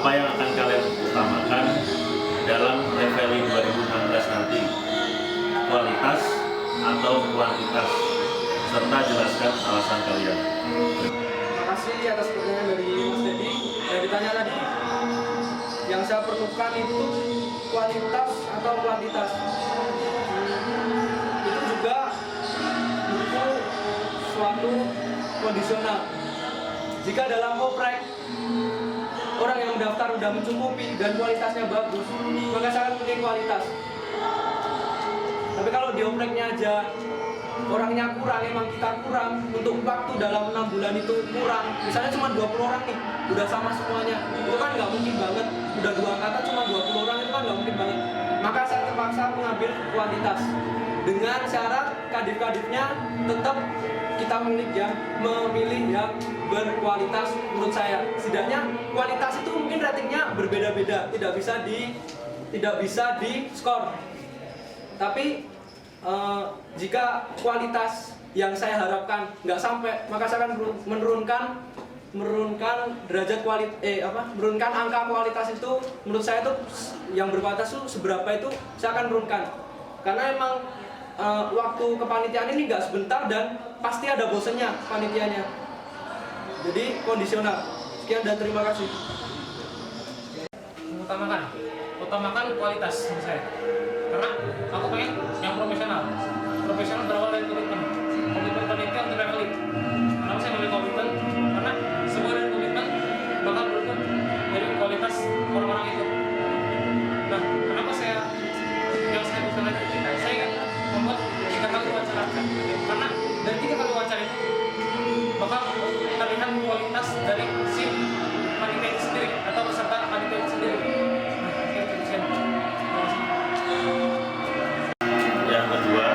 apa yang akan kalian utamakan dalam Reveli 2016 nanti? Kualitas atau kuantitas? Serta jelaskan alasan kalian. Terima kasih atas pertanyaan dari Mas Dedi. Yang ditanya tadi, yang saya perlukan itu kualitas atau kuantitas. Itu juga butuh suatu kondisional. Jika dalam oprek orang yang mendaftar sudah mencukupi dan kualitasnya bagus, maka sangat penting kualitas. Tapi kalau di opreknya aja orangnya kurang, emang kita kurang, untuk waktu dalam 6 bulan itu kurang, misalnya cuma 20 orang nih, udah sama semuanya, itu kan nggak mungkin banget. Udah 2 angkatan cuma 20 orang, itu kan nggak mungkin banget. Maka saya terpaksa mengambil kuantitas dengan syarat kadif-kadifnya tetap kita memilih yang berkualitas. Menurut saya setidaknya kualitas itu mungkin ratingnya berbeda-beda, tidak bisa di skor. Tapi jika kualitas yang saya harapkan nggak sampai, maka saya akan menurunkan derajat menurunkan angka kualitas itu. Menurut saya itu yang berkualitas itu seberapa itu saya akan menurunkan, karena emang waktu kepanitiaan ini nggak sebentar dan pasti ada bosennya panitianya. Jadi kondisional. Sekian dan terima kasih. Utamakan kualitas menurut saya, karena aku pengen yang profesional berawal dari komitmen panitia untuk Reveli. Kenapa saya memilih komitmen? Karena semua dari komitmen bakal berubah dari kualitas orang-orang itu. Nah, kenapa saya bukan lagi? Saya ingin membuat 3 kali wawancara, karena dari 3 kali wawancara itu bakal terlihat kualitas dari si panitia itu sendiri atau peserta panitia itu sendiri. Yang kedua,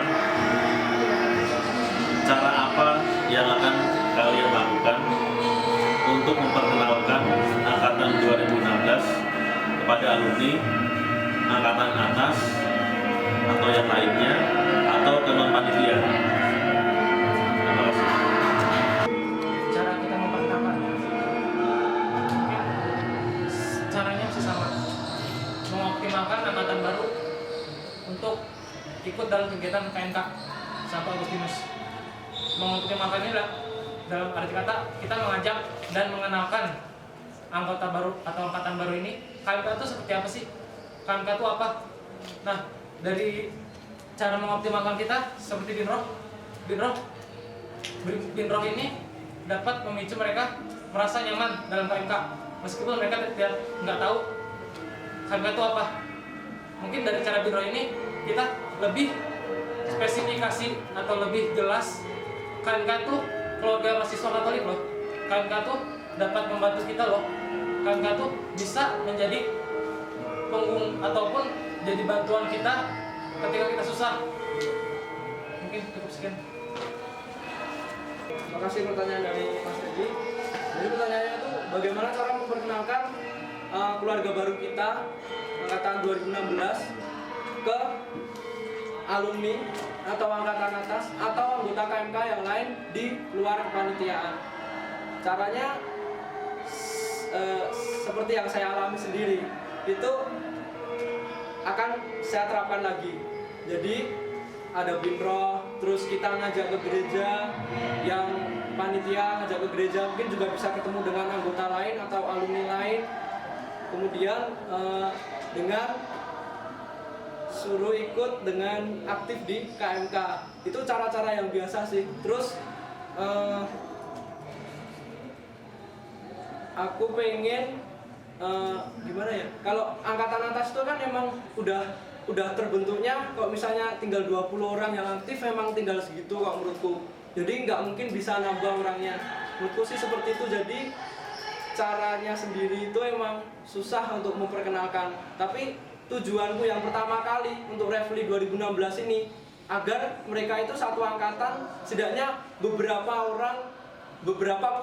cara apa yang akan kalian lakukan untuk memperkenalkan angkatan 2016 kepada alumni angkatan atas atau yang lainnya atau ke non-panitia? Terima kasih. Cara kita memperkenalkan, mungkin caranya masih sama, mengoptimalkan angkatan baru untuk ikut dalam kegiatan KMK Santo Agustinus. Mengoptimalkannya dalam arti kata kita mengajak dan mengenalkan anggota baru atau angkatan baru ini KMK itu seperti apa sih? KMK itu apa? Nah, dari cara mengoptimalkan kita seperti Binroh ini dapat memicu mereka merasa nyaman dalam KMK meskipun mereka nggak tahu KMK itu apa. Mungkin dari cara Binroh ini kita lebih spesifikasi atau lebih jelas KMK itu keluarga mahasiswa Katolik loh. KMK itu dapat membantu kita loh. KMK itu bisa menjadi punggung ataupun jadi bantuan kita ketika kita susah. Mungkin cukup sekian. Terima kasih pertanyaan dari Mas Dedi. Jadi pertanyaannya itu bagaimana cara memperkenalkan keluarga baru kita angkatan 2016 ke alumni atau angkatan atas atau anggota KMK yang lain di luar kepanitiaan. Caranya seperti yang saya alami sendiri, itu akan saya terapkan lagi. Jadi ada binroh, terus kita ngajak ke gereja, yang panitia ngajak ke gereja, mungkin juga bisa ketemu dengan anggota lain atau alumni lain. Kemudian dengan suruh ikut dengan aktif di KMK. Itu cara-cara yang biasa sih. Terus aku pengen gimana ya? Kalau angkatan atas itu kan emang udah terbentuknya, kalau misalnya tinggal 20 orang yang aktif memang tinggal segitu kok menurutku. Jadi nggak mungkin bisa nambah orangnya. Menurutku sih seperti itu. Jadi caranya sendiri itu emang susah untuk memperkenalkan. Tapi tujuanku yang pertama kali untuk Reveli 2016 ini agar mereka itu satu angkatan, setidaknya beberapa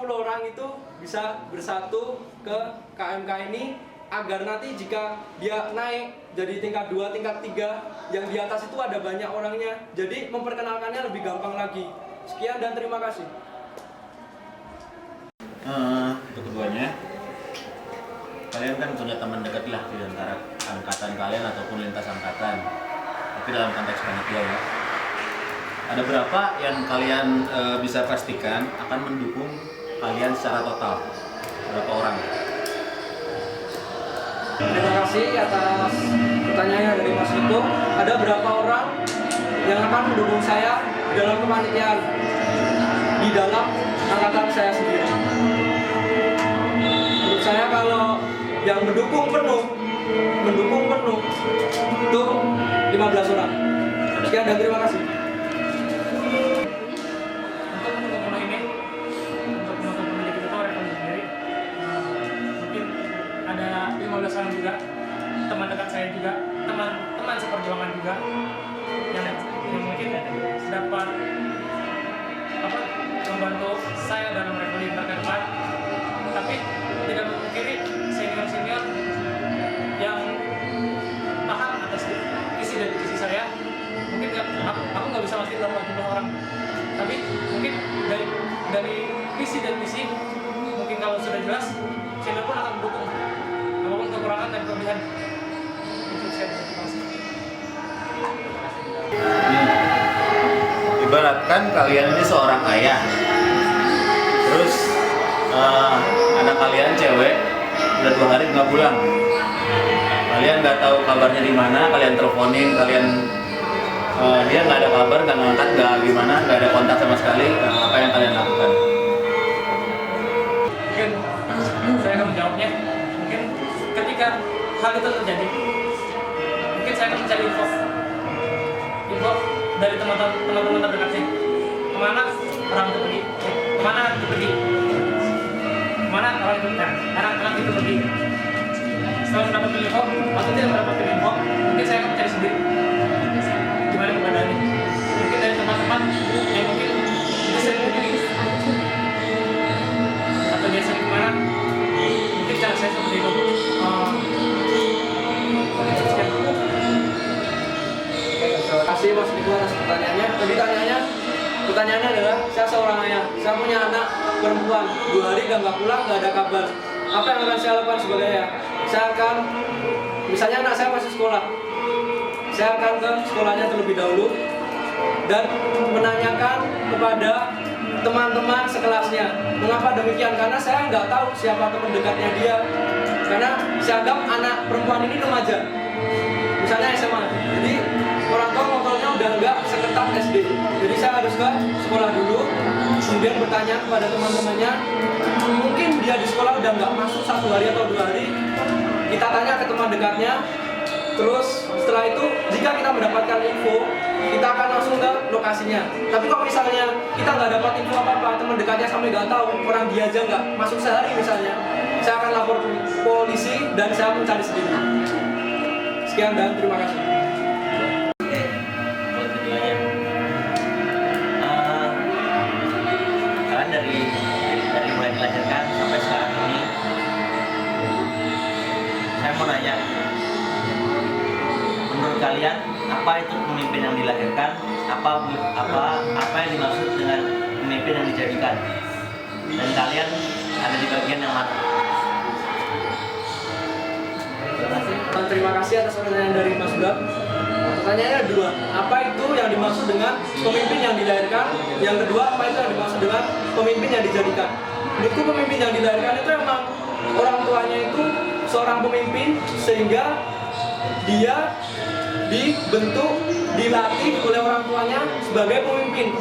puluh orang itu bisa bersatu ke KMK ini, agar nanti jika dia naik jadi tingkat 2, tingkat 3, yang di atas itu ada banyak orangnya, jadi memperkenalkannya lebih gampang lagi. Sekian dan terima kasih. Untuk keduanya, kalian kan teman dekat lah di antara angkatan kalian ataupun lintas angkatan. Tapi dalam konteks panitia ya. Ada berapa yang kalian bisa pastikan akan mendukung kalian secara total? Berapa orang? Terima kasih atas pertanyaannya dari Mas Vito. Ada berapa orang yang akan mendukung saya dalam kepanitiaan di dalam angkatan saya sendiri? Menurut saya kalau yang mendukung penuh itu 15 orang. Sekian dan terima kasih. Untuk mendukung ini, untuk menjadi ketua referee sendiri, mungkin ada 15 orang juga, teman dekat saya juga, teman seperjuangan juga, yang mungkin dapat membantu saya dalam referee ke depan. Tapi tidak memungkiri senior yang paham atas isi dan visi saya. Mungkin aku nggak bisa pasti berapa jumlah orang, tapi mungkin dari visi dan misi mungkin kalau sudah jelas senior pun akan mendukung apapun kekurangan dan kelebihan untuk saya. Ibaratkan kalian ini seorang ayah, terus anak kalian cewek udah 2 hari nggak pulang. Kalian nggak tahu kabarnya di mana, kalian teleponin, dia nggak ada kabar, nggak ngangkat, nggak gimana, nggak ada kontak sama sekali. Apa yang kalian lakukan? Mungkin saya akan menjawabnya. Mungkin ketika hal itu terjadi, mungkin saya akan mencari info dari teman-teman terdekat sih. Kemana orang itu pergi? Kemana anak itu pergi? Kemana orang itu anak itu pergi? Setelah mendapatkan info atau tidak mendapatkan info, mungkin saya akan mencari sendiri gimana keadaannya. Mungkin dari teman-teman yang mungkin dia sering pergi atau dia sering kemana, mungkin cara saya seperti itu. Terima kasih Mas Vito atas pertanyaannya. Jadi pertanyaannya adalah saya seorang ayah, saya punya anak perempuan, 2 hari nggak pulang, nggak ada kabar. Apa yang akan saya lakukan sebagai ayah? Saya akan, misalnya anak saya masih sekolah, saya akan ke sekolahnya terlebih dahulu dan menanyakan kepada teman-teman sekelasnya. Mengapa demikian? Karena saya nggak tahu siapa teman dekatnya dia. Karena saya anggap anak perempuan ini remaja, misalnya SMA. Jadi orang tua ngobrolnya udah nggak seketat SD. Jadi saya harus ke sekolah dulu, kemudian bertanya kepada teman-temannya. Mungkin dia di sekolah udah nggak masuk 1 hari atau 2 hari. Kita tanya ke teman dekatnya. Terus setelah itu, jika kita mendapatkan info, kita akan langsung ke lokasinya. Tapi kalau misalnya kita nggak dapat info apa-apa, teman dekatnya sampai nggak tahu, orang dia aja nggak masuk sehari misalnya, saya akan lapor ke polisi dan saya mencari sendiri. Sekian dan terima kasih. Kalian dari mulai dilahirkan sampai sekarang ini, saya mau nanya, menurut kalian apa itu pemimpin yang dilahirkan? Apa yang dimaksud dengan pemimpin yang dijadikan? Dan kalian ada di bagian yang mana? Terima kasih atas pertanyaan dari Mas Bram. Pertanyaannya ada 2. Apa itu yang dimaksud dengan pemimpin yang dilahirkan? Yang kedua, apa itu yang dimaksud dengan pemimpin yang dijadikan? Menurutku pemimpin yang dilahirkan itu emang orang tuanya itu seorang pemimpin sehingga dia dibentuk, dilatih oleh orang tuanya sebagai pemimpin.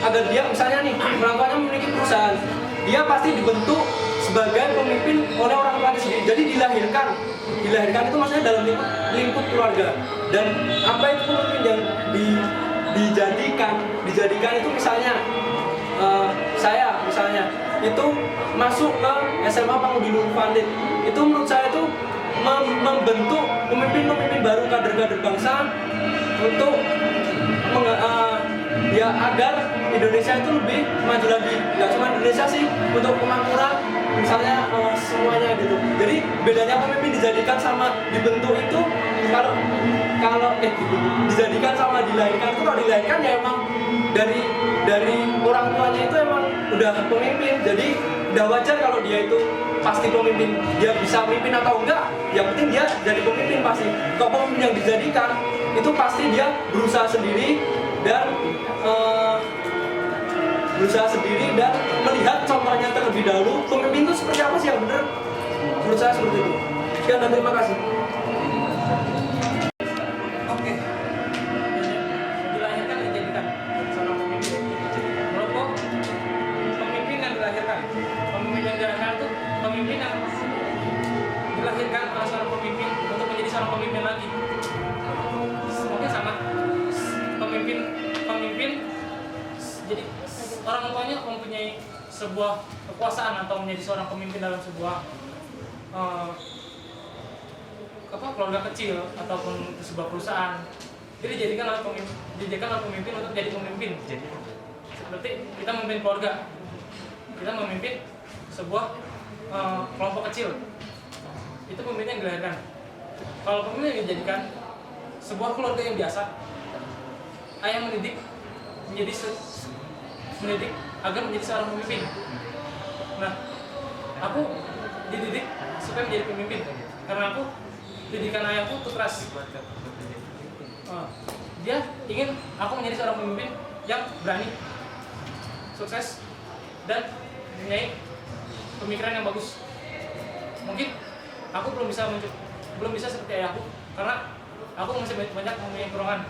Agar dia misalnya nih, orang tuanya memiliki perusahaan, dia pasti dibentuk sebagai pemimpin oleh orang tuanya sendiri. Jadi dilahirkan itu maksudnya dalam lingkup keluarga. Dan apa itu pemimpin yang dijadikan itu misalnya saya misalnya itu masuk ke SMA Pangudinur Infantil, itu menurut saya itu membentuk pemimpin-pemimpin baru, kader-kader bangsa untuk agar Indonesia itu lebih maju lagi. Gak cuma Indonesia sih, untuk kemakmuran misalnya semuanya gitu. Jadi bedanya pemimpin dijadikan sama dibentuk itu, kalau dijadikan sama dilahirkan itu, kalau dilahirkan ya emang dari orang tuanya itu emang udah pemimpin, jadi udah wajar kalau dia itu pasti pemimpin. Dia bisa mimpin atau enggak, yang penting dia jadi pemimpin pasti. Kalau pemimpin yang dijadikan itu pasti dia berusaha sendiri dan melihat contohnya terlebih dahulu. Pemimpin itu seperti apa sih yang benar? Menurut saya seperti itu. Sekian dan terima kasih. Oke. Dilahirkan dan dijadikan seorang pemimpin. Menurutku, pemimpin yang dilahirkan itu pemimpin yang dilahirkan oleh seorang pemimpin untuk menjadi seorang pemimpin lagi. Mungkin sama. Pemimpin jadi orang tuanya mempunyai sebuah kekuasaan atau menjadi seorang pemimpin dalam sebuah keluarga kecil ataupun sebuah perusahaan. Jadi dijadikan oleh pemimpin untuk jadi pemimpin. Seperti kita memimpin keluarga, kita memimpin sebuah kelompok kecil. Itu pemimpin yang dilahirkan. Kalau pemimpin yang dijadikan sebuah keluarga yang biasa, ayah mendidik agar menjadi seorang pemimpin. Nah, aku dididik supaya menjadi pemimpin karena aku didikan ayahku itu keras. Dia ingin aku menjadi seorang pemimpin yang berani, sukses, dan mempunyai pemikiran yang bagus. Mungkin aku belum bisa seperti ayahku karena aku masih banyak mempunyai kekurangan.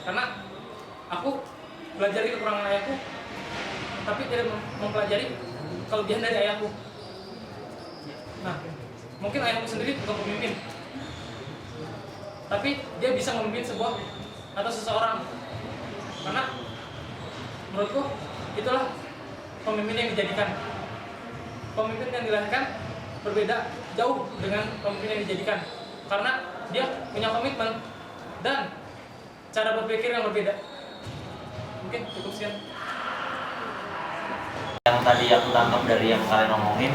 Karena aku belajar kekurangan ayahku, tapi tidak mempelajari kelebihan dari ayahku. Nah, mungkin ayahku sendiri bukan pemimpin, tapi dia bisa memimpin sebuah atau seseorang. Karena menurutku itulah pemimpin yang dijadikan. Pemimpin yang dilahirkan berbeda jauh dengan pemimpin yang dijadikan, karena dia punya komitmen dan cara berpikir yang berbeda. Mungkin cukup sekian. Yang tadi aku tangkap dari yang kalian ngomongin,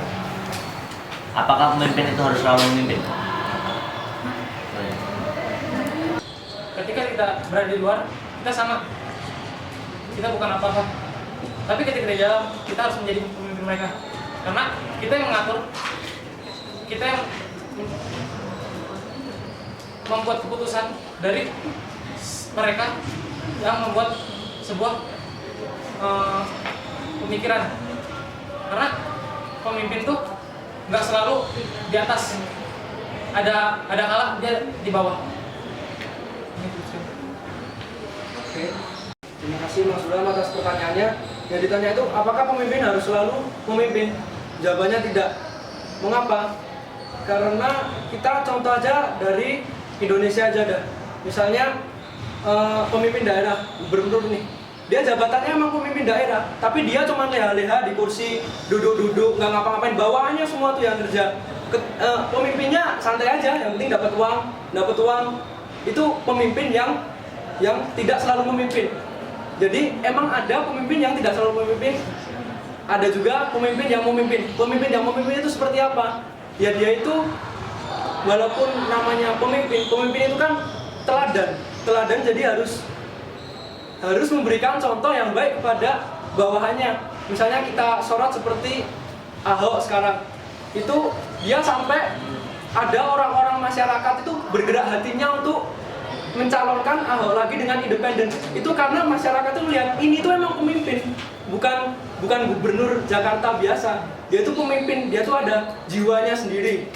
apakah pemimpin itu harus selalu memimpin? Ketika kita berada di luar, kita sama. Kita bukan apa-apa. Tapi ketika di dalam, kita harus menjadi pemimpin mereka. Karena kita yang mengatur, kita yang membuat keputusan dari mereka yang membuat sebuah pemikiran. Karena pemimpin tuh nggak selalu di atas, ada kala dia di bawah. Oke, terima kasih Mas Bram atas pertanyaannya. Yang ditanya itu apakah pemimpin harus selalu memimpin? Jawabannya tidak. Mengapa? Karena kita contoh aja dari Indonesia aja dah. Misalnya pemimpin daerah, gubernur nih, dia jabatannya emang pemimpin daerah, tapi dia cuma leha-leha di kursi, duduk-duduk, nggak ngapa-ngapain, bawaannya semua tuh yang kerja. Pemimpinnya santai aja, yang penting dapat uang. Itu pemimpin yang tidak selalu memimpin. Jadi emang ada pemimpin yang tidak selalu memimpin, ada juga pemimpin yang memimpin. Pemimpin yang memimpin itu seperti apa? Ya dia itu walaupun namanya pemimpin itu kan teladan, jadi harus memberikan contoh yang baik kepada bawahannya. Misalnya kita sorot seperti Ahok sekarang, itu dia sampai ada orang-orang masyarakat itu bergerak hatinya untuk mencalonkan Ahok lagi dengan independen. Itu karena masyarakat itu melihat ini tuh emang pemimpin, bukan gubernur Jakarta biasa. Dia itu pemimpin, dia tuh ada jiwanya sendiri.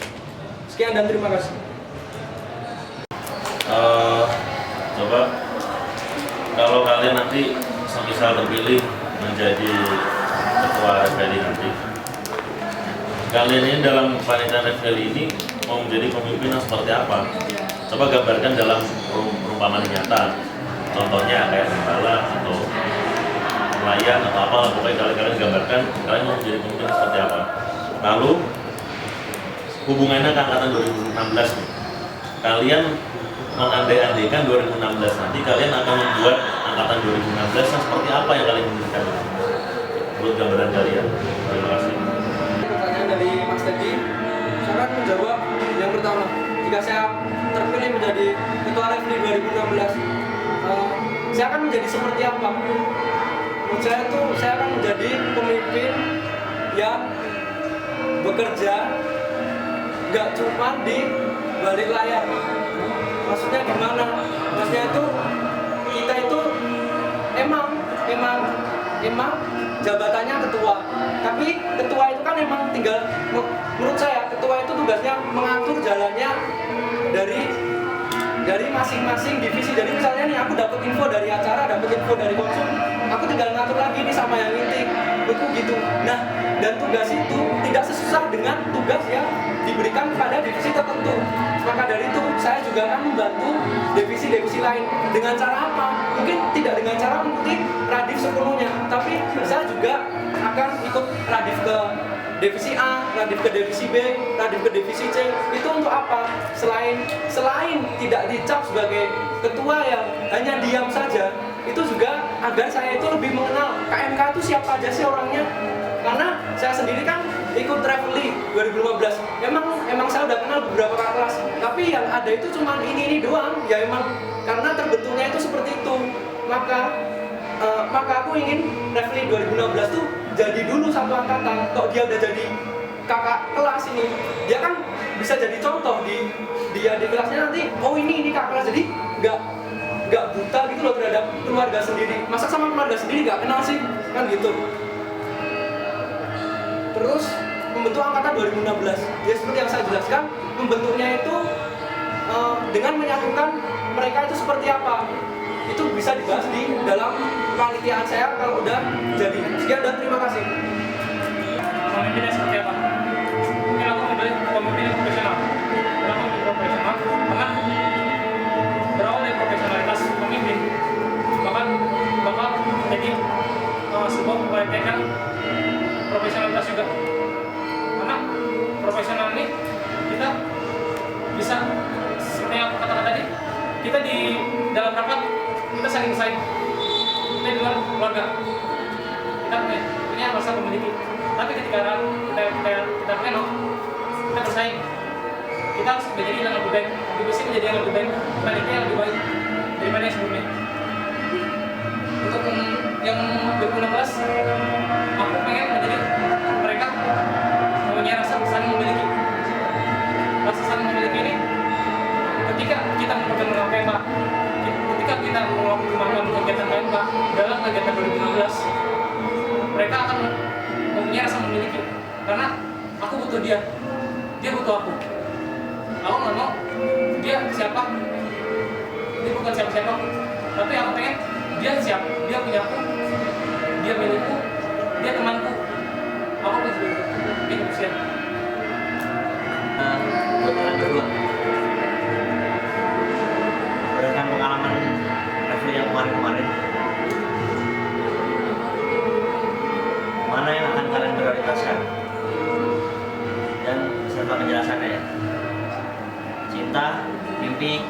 Sekian dan terima kasih. Coba kalau kalian nanti semisal terpilih menjadi ketua RFLI nanti, kalian ini dalam panitia RFLI ini mau menjadi pemimpin yang seperti apa? Coba gambarkan dalam perumpamaan nyata. Contohnya kayak gembala atau nelayan atau apa, pokoknya kalian gambarkan kalian mau menjadi pemimpin seperti apa. Lalu hubungannya ke angkatan 2016 nih. Kalian mengandai-andaikan 2016 nanti kalian akan membuat angkatan 2016 yang seperti apa yang kalian inginkan? Menurut gambaran kalian. Terima kasih. Pertanyaan dari Mas Teddy, saya akan menjawab yang pertama. Jika saya terpilih menjadi ketua RFLI 2016, saya akan menjadi seperti apa? Menurut saya tuh saya akan menjadi pemimpin yang bekerja nggak cuma di balik layar. Maksudnya gimana? Maksudnya itu kita itu emang jabatannya ketua, tapi ketua itu kan emang tinggal, menurut saya ketua itu tugasnya mengatur jalannya dari masing-masing divisi. Jadi misalnya nih aku dapat info dari acara, dapat info dari konsum, aku tinggal ngatur lagi nih sama yang inti, betul gitu. Nah, dan tugas itu tidak sesusah dengan tugas yang diberikan kepada divisi tertentu. Maka dari itu saya juga akan membantu divisi-divisi lain. Dengan cara apa? Mungkin tidak dengan cara mengikuti radif sepenuhnya, tapi saya juga akan ikut radif ke divisi A, radif ke divisi B, radif ke divisi C. Itu untuk apa? Selain tidak dicap sebagai ketua yang hanya diam saja, itu juga agar saya itu lebih mengenal KMK itu siapa aja sih orangnya. Karena saya sendiri kan ikut Travelly 2015. Emang saya udah kenal beberapa kakak kelas, tapi yang ada itu cuma ini doang. Ya emang karena terbentuknya itu seperti itu. Maka aku ingin Travelly 2016 tuh jadi dulu satu angkatan. Kok dia udah jadi kakak kelas ini, dia kan bisa jadi contoh dia di kelasnya nanti. Oh ini kakak kelas, jadi nggak buta gitu loh terhadap keluarga sendiri. Masa sama keluarga sendiri nggak kenal sih, kan gitu. Terus membentuk angkatan 2016, ya seperti yang saya jelaskan, membentuknya itu dengan menyatukan mereka itu seperti apa. Itu bisa dibahas di dalam panitiaan saya kalau udah jadi. Sekian dan terima kasih. Pemimpinnya seperti apa? Mungkin aku memilih pemimpin yang profesional. Kenapa menjadi profesional? Karena berawal dari profesionalitas pemimpin, bakal menjadi sebuah kebaikan yang profesionalitas juga. Karena profesional ini kita bisa, seperti yang aku katakan tadi, kita di dalam rapat kita saling bersaing, kita di luar keluarga kita punya rasa memiliki, tapi ketika kita pleno kita bersaing, kita harus menjadi yang lebih baik, divisi menjadi yang lebih baik, panitia yang lebih baik daripada yang sebelumnya. Untuk yang 2016 aku pengen menjadi mereka mempunyai rasa saling memiliki. Rasa saling memiliki ini ketika kita melakukan KMK, ketika kita melakukan kegiatan KMK dalam kegiatan 2016, mereka akan mempunyai rasa memiliki. Karena aku butuh dia butuh aku. Aku nggak mau dia siapa, dia bukan siapa-siapa, tapi aku pengen dia siap, dia punya aku, dia milikku, dia temanku. Aku pun seperti itu. Ini siap. Buat kalian berdua, berdasarkan pengalaman Travelly yang kemarin, mana yang akan kalian prioritaskan? Dan serta penjelasannya ya. Cinta, mimpi,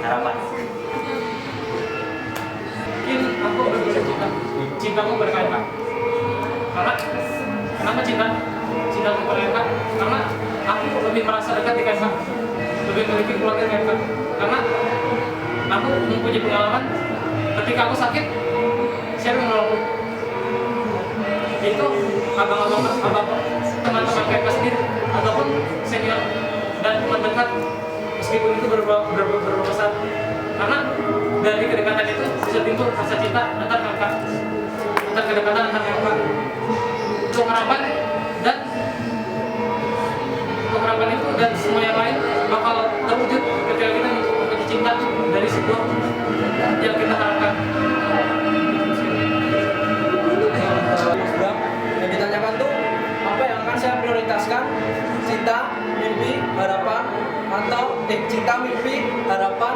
harapan. Mungkin aku berbeda cintaku pada KMK. Karena kenapa cintaku pada KMK? Karena aku lebih merasa dekat di KMK, lebih memiliki keluarga KMK. Karena aku mempunyai pengalaman ketika aku sakit, siapa yang menolongku? Itu abang-abang teman-teman KMK sendiri ataupun senior dan teman dekat, meskipun itu beberapa saat. Karena dari kedekatan itu bisa timbul rasa cinta antar KMK, antar kedekatan antar KMK. Untuk harapan itu dan semua yang lain bakal terwujud ketika kita mempunyai cinta dari sebuah yang kita harapkan. Yang ditanyakan tuh apa yang akan saya prioritaskan, cinta, mimpi, harapan, atau cinta, mimpi, harapan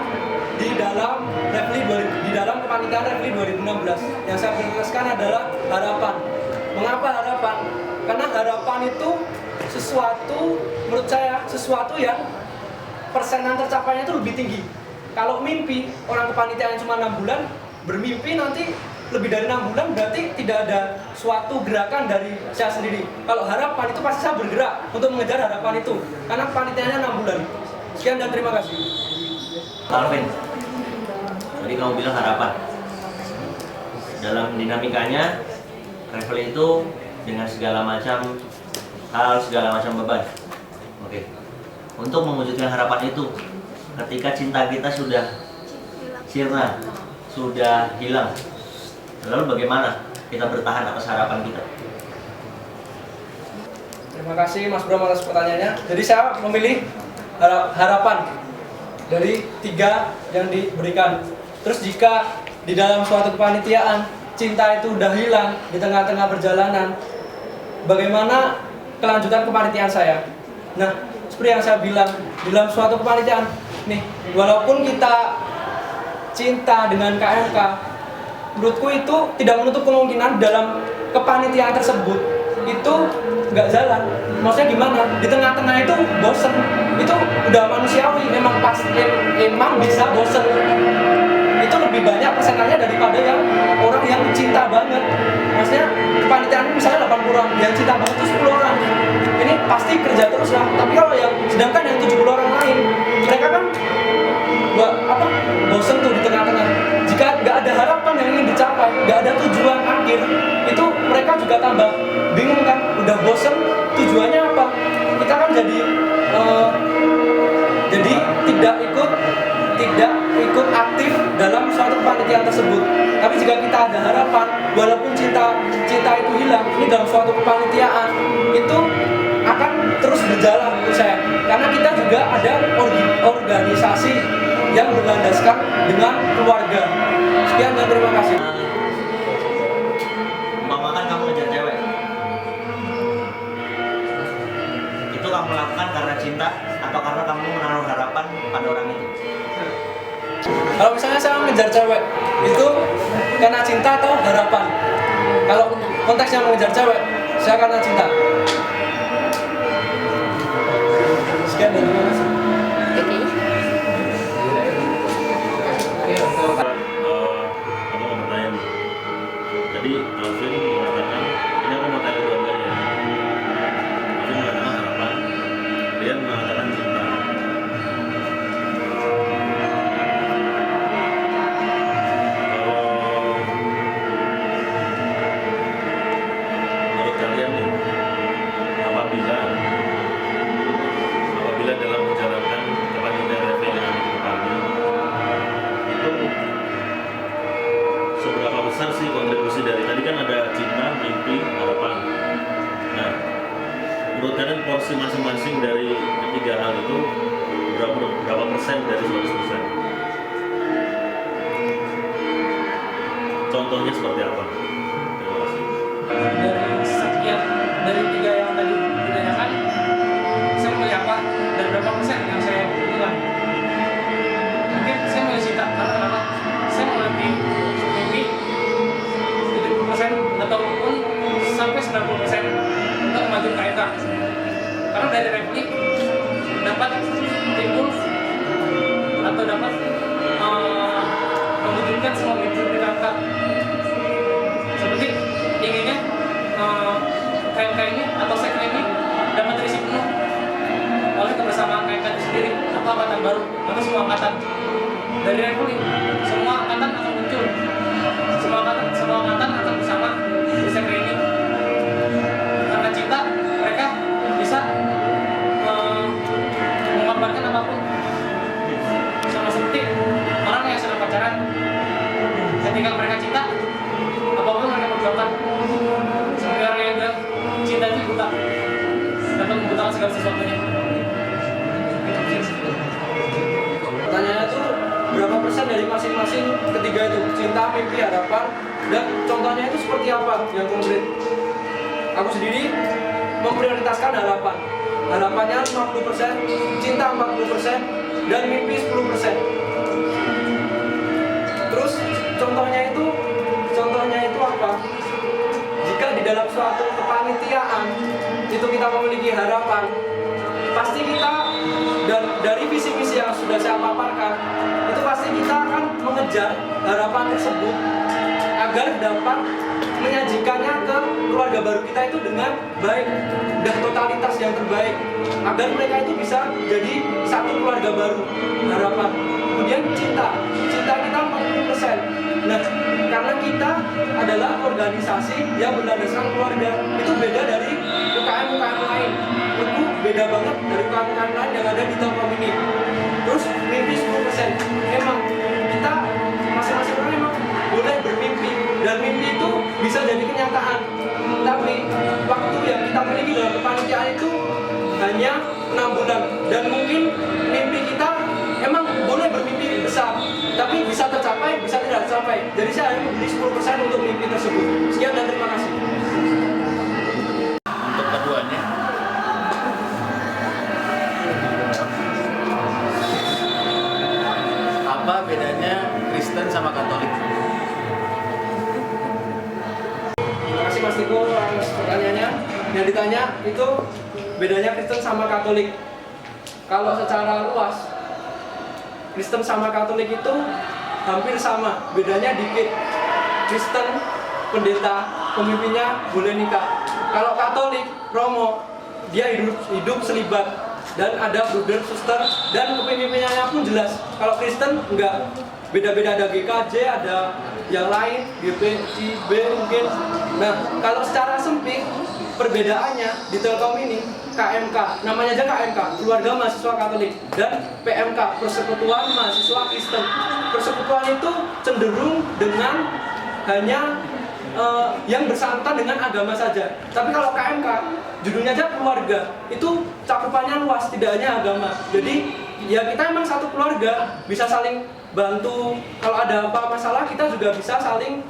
di dalam kepanitiaan Travelly 2016. Yang saya prioritaskan adalah harapan. Mengapa harapan? Karena harapan itu sesuatu, menurut saya, sesuatu yang persenan tercapainya itu lebih tinggi. Kalau mimpi, orang kepanitiaan cuma 6 bulan, bermimpi nanti lebih dari 6 bulan berarti tidak ada suatu gerakan dari saya sendiri. Kalau harapan itu pasti saya bergerak untuk mengejar harapan itu, karena kepanitiaannya 6 bulan. Sekian dan terima kasih. Alvin, tadi kamu bilang harapan. dalam dinamikanya traveling itu dengan segala macam hal, segala macam beban. Oke. Untuk mewujudkan harapan itu, ketika cinta kita sudah sirna, sudah hilang, lalu bagaimana kita bertahan atas harapan kita? Terima kasih Mas Bram atas pertanyaannya. Jadi saya memilih harapan dari 3 yang diberikan. Terus jika di dalam suatu kepanitiaan cinta itu udah hilang di tengah-tengah perjalanan, bagaimana kelanjutan kepanitiaan saya? Nah, seperti yang saya bilang, di dalam suatu kepanitiaan nih, walaupun kita cinta dengan KMK, menurutku itu tidak menutup kemungkinan dalam kepanitiaan tersebut itu nggak jalan. Maksudnya gimana? Di tengah-tengah itu bosen, itu udah manusiawi, emang bisa bosen. Itu lebih banyak persenannya daripada yang orang yang cinta banget. Maksudnya kepanitiaan misalnya 80 orang, yang cinta banget itu 10 orang. Ini pasti kerja terus lah. Tapi kalau yang sedangkan yang 70 orang lain, mereka kan bosen tuh di tengah-tengah. Jika nggak ada harapan yang ingin dicapai, nggak ada tujuan akhir, itu mereka juga tambah bingung kan. Udah bosen, tujuannya apa? Kita kan jadi tidak ikut aktif dalam suatu kepanitiaan tersebut. Tapi jika kita ada harapan, walaupun cinta itu hilang, ini dalam suatu kepanitiaan itu akan terus berjalan menurut saya. Karena kita juga ada organisasi yang berlandaskan dengan keluarga. Sekian dan terima kasih. Umpamakan kamu ngejar cewek, itu kamu lakukan karena cinta atau karena kamu menaruh harapan pada orang itu? Kalau misalnya saya mengejar cewek, itu karena cinta atau harapan? Kalau konteksnya mengejar cewek, saya karena cinta. Sekian dan terima kasih. Aku mau bertanya nih. Jadi Alvin mengatakan, ini aku mau tanya dua-duanya. Alvin mengatakan harapan, Rian mengatakan cinta. Menurut kalian nih, apabila dalam menjalankan kepanitiaan reveling di depannya itu seberapa besar sih kontribusi dari tadi kan ada cinta, mimpi, harapan. Nah, menurut kalian porsi masing-masing dari ketiga hal itu berapa persen dari 100%? Contohnya seperti apa? Terima kasih. Dari 3 yang tadi ditanyakan, saya memilih apa dan berapa persen yang saya butuhkan? Mungkin saya memilih cinta karena kenapa? Saya memiliki mimpi 70% ataupun sampai 90% untuk maju ke KMK. Karena dari reveling dapat timbul atau dapat mewujudkan semua mimpi di KMK. Seperti inginnya KMK ini atau sekre ini dapat terisi penuh oleh kebersamaan KMK itu sendiri atau angkatan baru atau semua angkatan. Dari reveling semua angkatan akan muncul, semua angkatan akan bersama di sekre ini. Karena cinta mereka bisa mengorbankan apapun, sama seperti orang yang sedang pacaran. Ketika mereka cinta, apapun mereka perjuangkan. Seperti orang yang bilang cinta itu buta, dapat membutakan segala sesuatunya. Pertanyaannya tuh berapa persen dari masing-masing ketiga itu, cinta, mimpi, harapan, dan contohnya itu seperti apa yang konkret? Aku sendiri memprioritaskan harapan. Harapannya 50%, cinta 40%, dan mimpi 10%. Terus contohnya itu apa? Jika di dalam suatu kepanitiaan itu kita memiliki harapan, pasti kita dari visi misi yang sudah saya paparkan, itu pasti kita akan mengejar harapan tersebut agar dapat menyajikannya ke keluarga baru kita itu dengan baik dan totalitas yang terbaik, agar mereka itu bisa jadi satu keluarga baru. Harapan. Kemudian cinta kita 40%. Nah, karena kita adalah organisasi yang berlandaskan keluarga. Itu beda dari UKM-UKM lain. Itu beda banget dari UKM-UKM lain yang ada di Telkom ini. Terus mimpi 10%. Emang kita masing-masing orang emang boleh bermimpi, dan mimpi itu bisa jadi kenyataan. Tapi waktu yang kita miliki dalam kepanitiaan itu hanya 6 bulan, dan mungkin mimpi kita emang boleh bermimpi besar, tapi bisa tercapai, bisa tidak tercapai. Jadi saya hanya memberi 10% untuk mimpi tersebut. Sekian dan terima kasih. Untuk keduanya, apa bedanya Kristen sama Katolik? Terima kasih Mas Tiko atas pertanyaannya. Yang ditanya itu bedanya Kristen sama Katolik. Kalau secara luas, Kristen sama Katolik itu hampir sama, bedanya dikit. Kristen, pendeta, pemimpinnya boleh nikah. Kalau Katolik, Romo, dia hidup selibat, dan ada brother, suster, dan kepemimpinannya pun jelas. Kalau Kristen enggak, beda-beda, ada GKJ, ada yang lain, GPIB mungkin. Nah, kalau secara sempit, perbedaannya di Telkom ini KMK, namanya aja KMK, Keluarga Mahasiswa Katolik, dan PMK, Persekutuan Mahasiswa Kristen. Persekutuan itu cenderung dengan hanya yang bersangkutan dengan agama saja. Tapi kalau KMK, judulnya aja keluarga, itu cakupannya luas, tidak hanya agama. Jadi ya kita emang satu keluarga, bisa saling bantu. Kalau ada apa masalah, kita juga bisa saling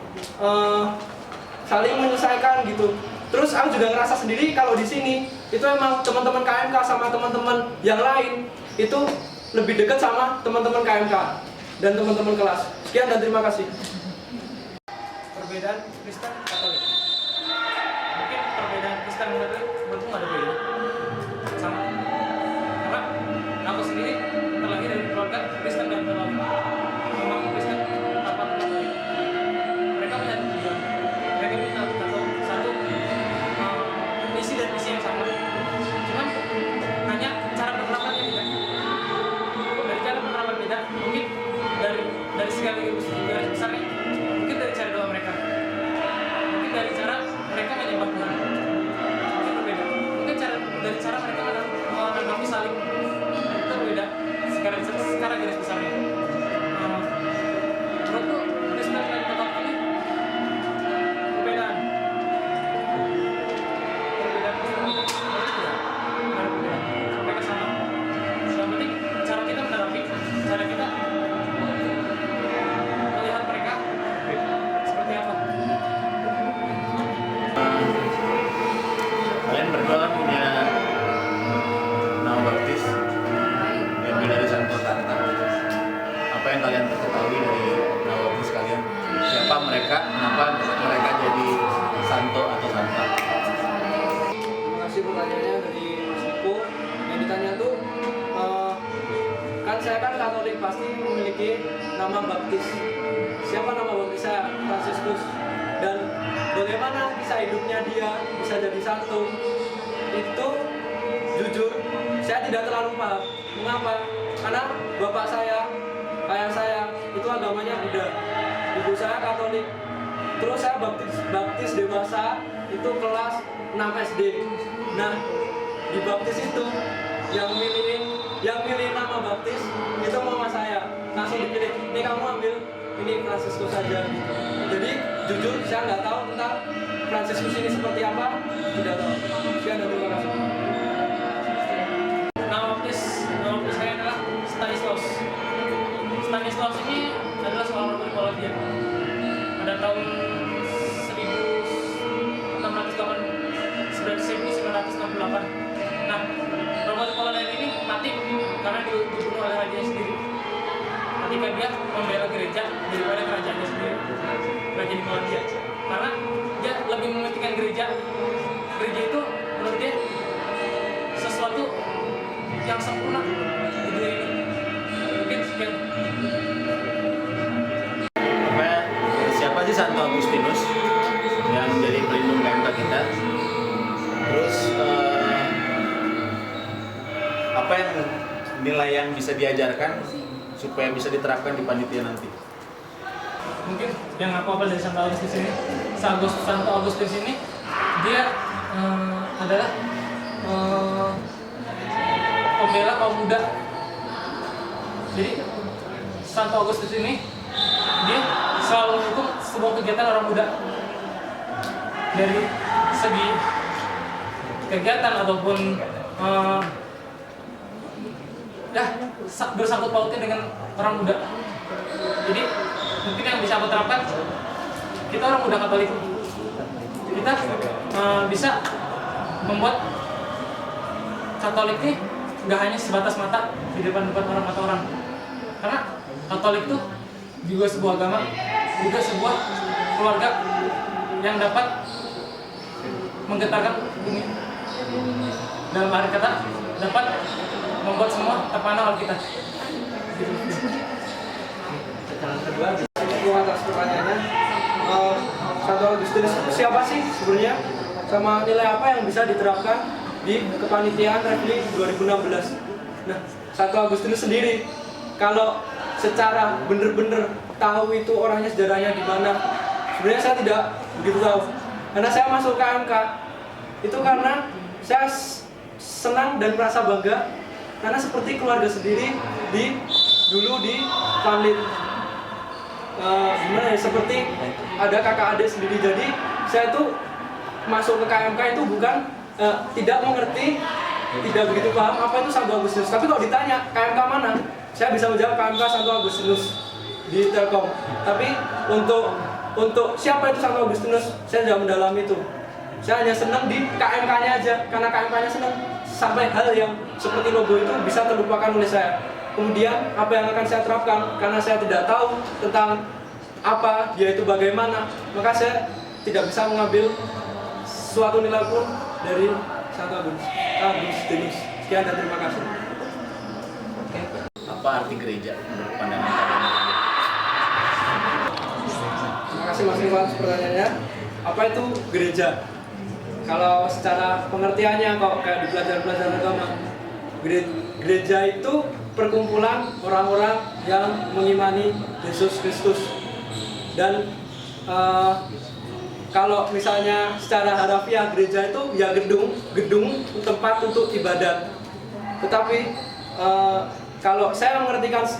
menyelesaikan gitu. Terus aku juga ngerasa sendiri kalau di sini itu emang teman-teman KMK sama teman-teman yang lain itu lebih dekat sama teman-teman KMK dan teman-teman kelas. Sekian dan terima kasih. Perbedaan Kristen Katolik. Mungkin perbedaan Kristen dan Katolik menurutku nggak ada beda. Sama. Karena aku sendiri terlahir dari keluarga Kristen dan Katolik. Memang Kristen tanpa Katolik. Mereka punya tujuan. Mereka punya satu misi dan misi yang sama. Cuman hanya cara penerapannya beda. Dari cara penerapan beda, mungkin dari segala garis besarnya, mungkin dari cara doa mereka, mungkin dari cara mereka menyembah Tuhan, mungkin berbeda. Mungkin dari cara mereka menanggapi saling itu berbeda secara garis besarnya. Menurutku Kristen dan Katolik ini perbedaan. Mereka sama. Yang penting cara kita menanggapi, cara kita melihat mereka seperti apa. Kalian berdua kan punya nama baptis yang beda dari Santo Tanta. Apa yang kalian ketahui dari nama baptis kalian? Siapa mereka? Kenapa mereka jadi Santo atau Santa? Terima kasih pertanyaannya dari Mas Niko. Yang ditanya tuh kan saya kan Katolik, pasti memiliki nama baptis. Siapa nama baptis saya? Fransiskus. Dan bagaimana kisah hidupnya dia bisa jadi santo? Itu jujur saya tidak terlalu paham. Mengapa? Karena bapak saya, ayah saya itu agamanya Buddha, ibu saya Katolik. Terus saya baptis dewasa itu kelas 6 SD. Nah, di baptis itu yang milih nama baptis itu mama saya. Langsung dipilih, ini kamu ambil ini Fransiskus saja gitu. Jadi jujur saya nggak tahu tentang Fransiskus ini seperti apa, tidak tahu. Sekian dan terima kasih. Nama baptis saya adalah Stanislaus. Stanislaus ini adalah seorang Roman Polandia. Pada tahun 1968. Nah, Roman Polandia ini mati karena dibunuh oleh rajanya sendiri. Ketika dia membela gereja daripada kerajaannya sendiri, kerajaan Polandia. Karena dia lebih mementingkan gereja. Gereja itu menurut dia sesuatu yang sempurna di dunia ini. Mungkin sekian. Siapa sih Santo Agustinus yang menjadi pelindung KMK kita? Terus apa yang nilai yang bisa diajarkan supaya bisa diterapkan di panitia nanti? mungkin yang aku apa dari Santo Agustus ini, Santo Agustus ini dia adalah pembela kaum muda. Jadi Santo Agustus ini dia selalu mendukung sebuah kegiatan orang muda dari segi kegiatan ataupun bersangkut pautnya dengan orang muda. Jadi mungkin yang bisa aku terapkan, kita orang muda Katolik, kita bisa membuat Katolik ini nggak hanya sebatas mata di depan orang mata orang, karena Katolik itu juga sebuah agama, juga sebuah keluarga yang dapat menggetarkan bumi. Dalam arti kata dapat membuat semua terpana oleh kita. Terima atas pertanyaannya. Santo Agustinus siapa sih sebenarnya? Sama nilai apa yang bisa diterapkan di kepanitiaan Refli 2016? Nah, Santo Agustinus sendiri, kalau secara bener-bener tahu itu orangnya sejarahnya di mana, sebenarnya saya tidak begitu tahu. Karena saya masuk ke KMK itu karena saya senang dan merasa bangga karena seperti keluarga sendiri dulu di Panlit. Gimana ya, seperti ada kakak adik sendiri. Jadi saya tuh masuk ke KMK itu bukan tidak mengerti, tidak begitu paham apa itu Santo Agustinus. Tapi kalau ditanya KMK mana, saya bisa menjawab KMK Santo Agustinus di Telkom. Tapi untuk siapa itu Santo Agustinus, saya tidak mendalami itu. Saya hanya senang di KMK-nya aja, karena KMK-nya senang sampai hal yang seperti logo itu bisa terlupakan oleh saya. Kemudian apa yang akan saya terapkan, karena saya tidak tahu tentang apa dia itu bagaimana, maka saya tidak bisa mengambil suatu nilai pun dari Santo Agustinus. Sekian dan terima kasih. Apa arti gereja menurut pandangan kalian? Terima kasih Mas Iwan pertanyaannya. Apa itu gereja? Kalau secara pengertiannya kok kayak di pelajaran-pelajaran agama, gereja itu perkumpulan orang-orang yang mengimani Yesus Kristus. Dan kalau misalnya secara harafiah gereja itu ya gedung tempat untuk ibadat. Tetapi kalau saya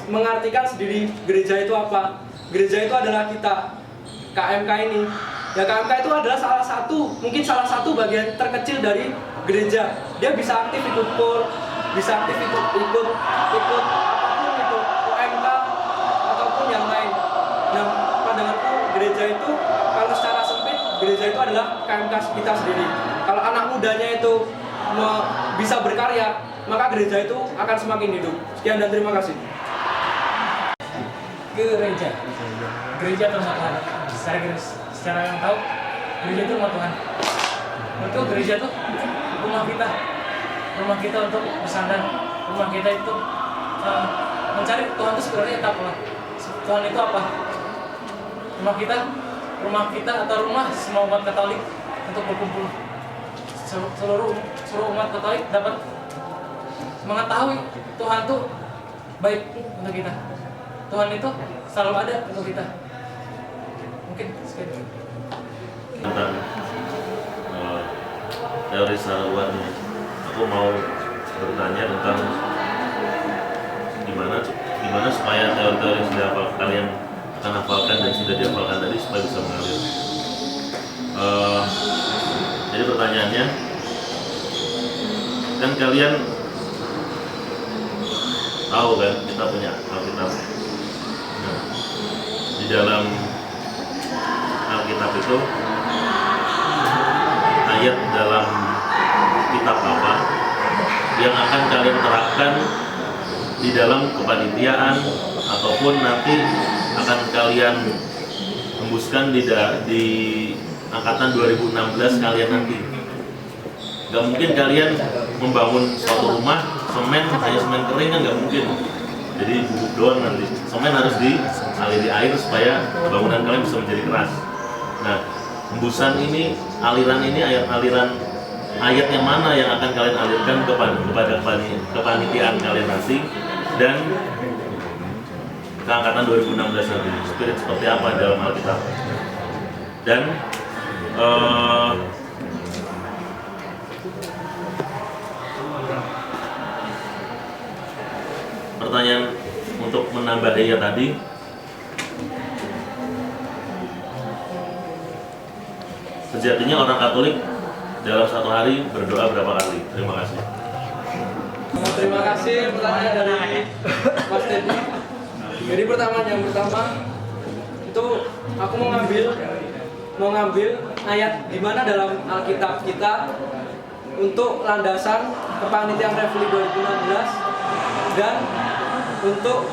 mengartikan sendiri gereja itu apa? Gereja itu adalah kita, KMK ini. Ya KMK itu adalah mungkin salah satu bagian terkecil dari gereja. Dia bisa aktif ikut KUR, bisa aktif ikut apapun itu, UMK ataupun yang lain. Nah, pandanganku gereja itu kalau secara sempit, gereja itu adalah KMK kita sendiri. Kalau anak mudanya itu bisa berkarya, maka gereja itu akan semakin hidup. Sekian dan terima kasih. Gereja atau rumah Tuhan. Secara yang tahu, gereja itu rumah Tuhan. Itu gereja itu rumah kita untuk bersandar. Rumah kita itu mencari Tuhan itu sebenarnya apa? Tuhan itu apa? Rumah kita atau rumah semua umat Katolik untuk berkumpul. Seluruh umat Katolik dapat mengetahui Tuhan itu baik untuk kita. Tuhan itu selalu ada untuk kita. Mungkin sekian. Tentang teori secara luar ini, aku mau bertanya tentang gimana supaya teori-teori yang sudah kalian akan hafalkan dan sudah dihafalkan tadi supaya bisa mengalir. Jadi pertanyaannya, kan kalian tahu kan kita punya Alkitab. Nah, di dalam Alkitab itu ayat dalam kitab apa yang akan kalian terapkan di dalam kepanitiaan ataupun nanti akan kalian hembuskan di angkatan 2016 kalian nanti. Gak mungkin kalian membangun suatu rumah hanya semen kering kan gak mungkin. Jadi bubuk doang nanti. Semen harus dialiri air supaya bangunan kalian bisa menjadi keras. Nah, hembusan ini, aliran ini, ayat yang mana yang akan kalian alirkan kepada kepanitiaan kalian nanti, dan keangkatan 2016 nanti, spirit seperti apa di dalam Alkitab. Dan pertanyaan untuk menambah yang tadi, sejatinya orang Katolik dalam satu hari berdoa berapa kali? Terima kasih. Terima kasih pertanyaan dari Mas Teddy. Jadi yang pertama itu aku mau ngambil ayat di mana dalam Alkitab kita untuk landasan kepanitiaan Refli 2016 dan untuk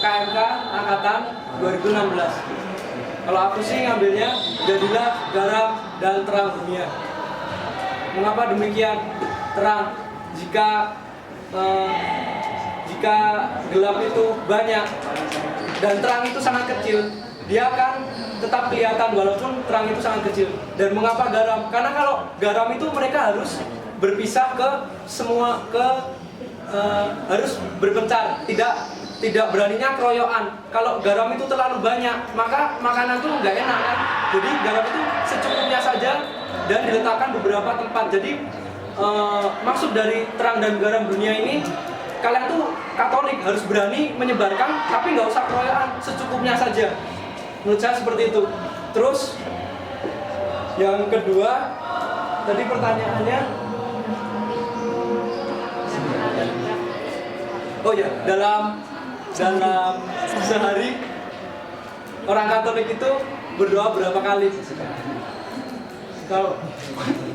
KMK angkatan 2016. Kalau aku sih ngambilnya jadilah garam dan terang dunia. Mengapa demikian? Terang jika gelap itu banyak dan terang itu sangat kecil, dia akan tetap kelihatan walaupun terang itu sangat kecil. Dan mengapa garam? Karena kalau garam itu mereka harus berpisah harus berpencar, tidak beraninya keroyokan. Kalau garam itu terlalu banyak, maka makanan itu nggak enak kan. Jadi garam itu secukupnya saja dan diletakkan beberapa tempat. Jadi maksud dari terang dan garam dunia ini, kalian tuh Katolik harus berani menyebarkan, tapi nggak usah keroyokan, secukupnya saja. Menurut saya seperti itu. Terus yang kedua, tadi pertanyaannya, oh ya, dalam sehari orang Katolik itu berdoa berapa kali? Kalau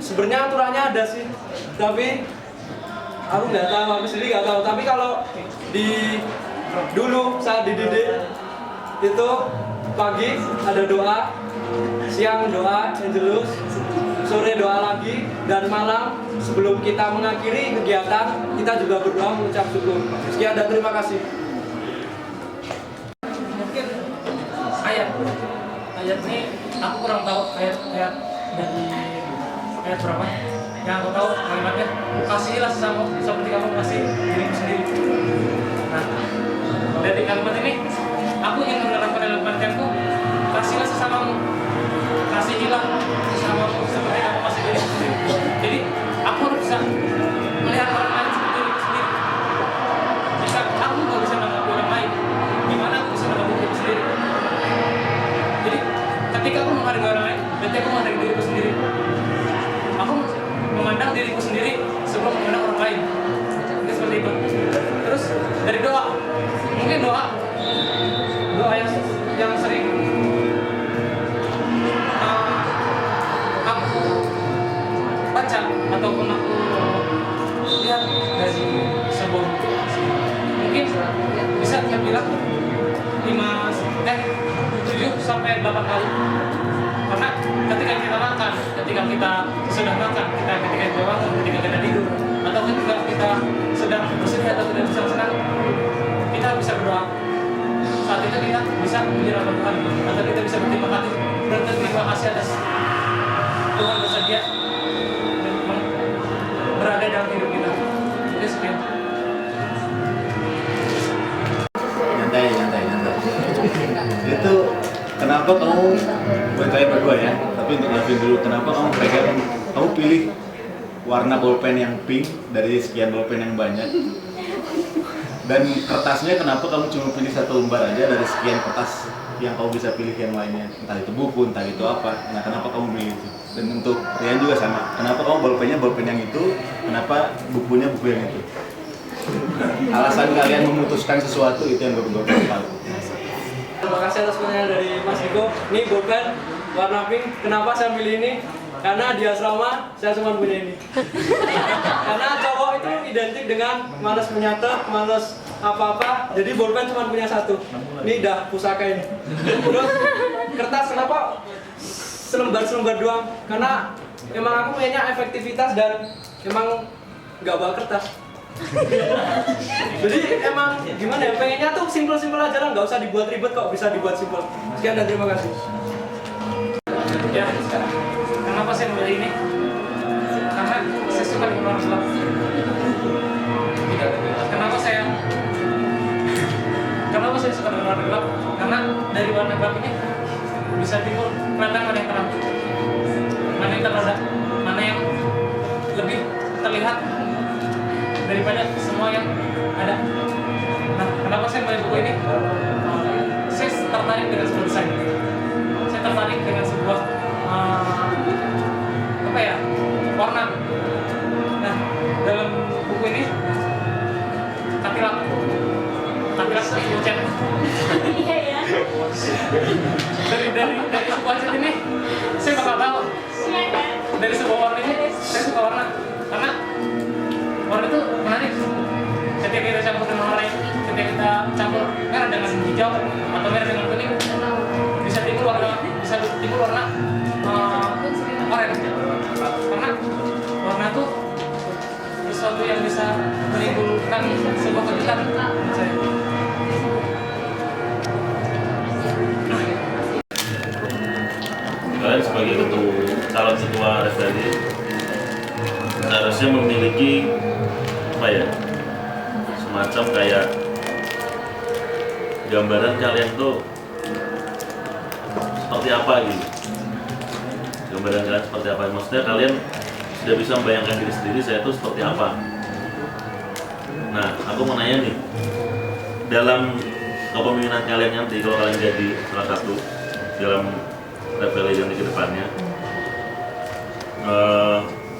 sebenarnya aturannya ada sih, tapi aku nggak tahu, aku sendiri nggak tahu. Tapi kalau dulu saat dididik itu pagi ada doa, siang doa Angelus, sore doa lagi, dan malam sebelum kita mengakhiri kegiatan kita juga berdoa mengucap syukur. Sekian dan terima kasih. Mungkin ayat ini aku kurang tahu ayat dari ayat berapa. Yang aku tahu kalimatnya, kasihilah sesama seperti kamu kasih dirimu sendiri. Nah, dari kalimat ini aku ingin menerapkan dalam pengertianku, kasihilah sesamamu, kasihilah sesamamu seperti kamu kasih dirimu sendiri. Jadi aku harus bisa melihat orang lain seperti diriku sendiri. Jika aku nggak bisa menanggapi orang lain, gimana aku bisa menanggapi diriku sendiri? Jadi ketika aku menghargai orang lain, berarti aku menghargai diriku sendiri. Aku memandang diriku sendiri sebelum memandang orang lain. Ini seperti itu. Terus dari doa, mungkin doa yang sering aku baca ataupun aku lihat dari sebuah buku, mungkin bisa saya bilang 7 sampai 8 kali. Karena ketika kita makan, ketika kita sedang makan, ketika kita bangun, ketika kita tidur, atau ketika kita sedang bersedih atau tidak bisa senang, kita bisa berdoa. Saat itu kita bisa menyerahkan Tuhan, atau kita bisa berterima kasih atas Tuhan bersedia berada dalam hidup kita. Jadi sekian. Nyantai. Itu kenapa kamu bertanya berdua ya? Tapi untuk Gavin dulu, kenapa kamu pilih warna bolpen yang pink dari sekian bolpen yang banyak? Dan kertasnya kenapa kamu cuma pilih 1 lembar aja dari sekian kertas yang kamu bisa pilih yang lainnya? Entah itu buku, entah itu apa. Nah, kenapa kamu pilih itu? Dan untuk Rian juga sama. Kenapa kamu bolpennya bolpen yang itu? Kenapa bukunya buku yang itu? Alasan kalian memutuskan sesuatu itu yang gue tahu. Terima kasih atas pertanyaan dari Mas Diko. Ini bolpen warna pink. Kenapa saya pilih ini? Karena di asrama saya cuma punya ini. Karena cowok itu identik dengan malas menyatet, malas apa-apa. Jadi bolpen cuma punya 1. Ini dah pusaka ini. Terus kertas kenapa selembar doang? Karena emang aku punya efektivitas dan emang nggak bawa kertas. Jadi emang gimana ya, pengennya tuh simpel aja lah, nggak usah dibuat ribet kok, bisa dibuat simpel. Sekian dan terima kasih. Ya, kenapa saya memilih ini? Karena saya suka dengan orang Islam. Kenapa saya suka debat ini bisa timbul kelihatan mana yang terang, mana yang ternoda, mana yang lebih terlihat daripada semua yang ada. Nah, kenapa saya memilih buku ini? Saya tertarik dengan sebuah desain. Saya tertarik dengan sebuah warna. Nah, dalam buku ini katilak sebuah cat. Iya ya. Dari sebuah cat ini saya bakal tahu. Iya kan? Dari sebuah warna ini saya suka warna karena warna itu menarik. Ketika kita campur dengan warna lain, ketika kita campur merah dengan hijau atau merah dengan kuning, bisa timbul warna oranye. Karena warna itu sesuatu yang bisa menimbulkan sebuah kejutan menurut saya. Kalian sebagai calon ketua referee seharusnya memiliki semacam kayak gambaran kalian tuh seperti apa gitu. Gambaran kalian seperti apa? Maksudnya kalian sudah bisa membayangkan diri sendiri saya itu seperti apa. Nah, aku mau nanya nih, dalam kepemimpinan kalian nanti kalau kalian jadi salah satu dalam referee nanti ke depannya,